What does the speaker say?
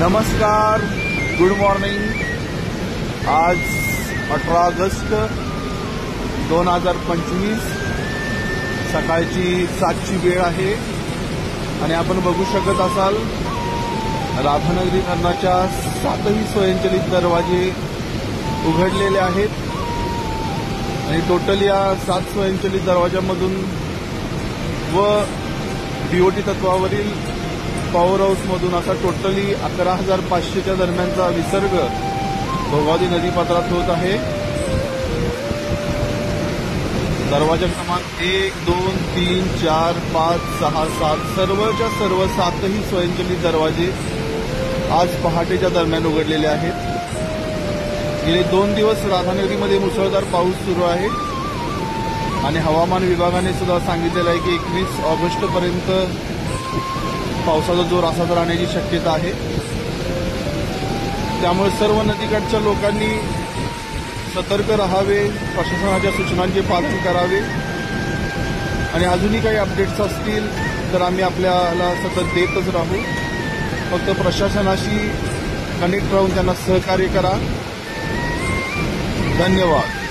नमस्कार, good morning. आज 18 August 2025 सकाळची 7ची वेळ आहे आणि आपण बघू शकत असाल राधानगरी धरणाच्या 7ही स्वयंचलित दरवाजे उघडलेले आहेत आणि टोटल या 7 स्वयंचलित दरवाजांमधून व बीओटी तत्वावरील पॉवर हाऊसमधून असा टोटली 11,500च्या दरम्यानचा विसर्ग भोगावती नदीपात्रात होत आहे। दरवाजा क्रमांक 1, 2, 3, 4, 5, 6, 7 सर्वच्या सर्व 7ही स्वयंचलित दरवाजे आज पहाटेच्या दरम्यान उघडलेले आहेत। गेले 2 दिवस राधानगरीमध्ये मुसळधार पाऊस सुरू आहे आणि हवामान विभागाने सुद्धा सांगितलेलं आहे की 21 ऑगस्टपर्यंत पावसाचा जोर असाच राहण्याची शक्यता आहे। त्यामुळे सर्व नदीकाठच्या लोकांनी सतर्क राहावे, प्रशासनाच्या सूचनांचे पालन करावे आणि अजूनही काही अपडेट्स असतील तर आम्ही आपल्याला सतत देतच राहू। फक्त प्रशासनाशी कनेक्ट राहून त्यांना सहकार्य करा। धन्यवाद।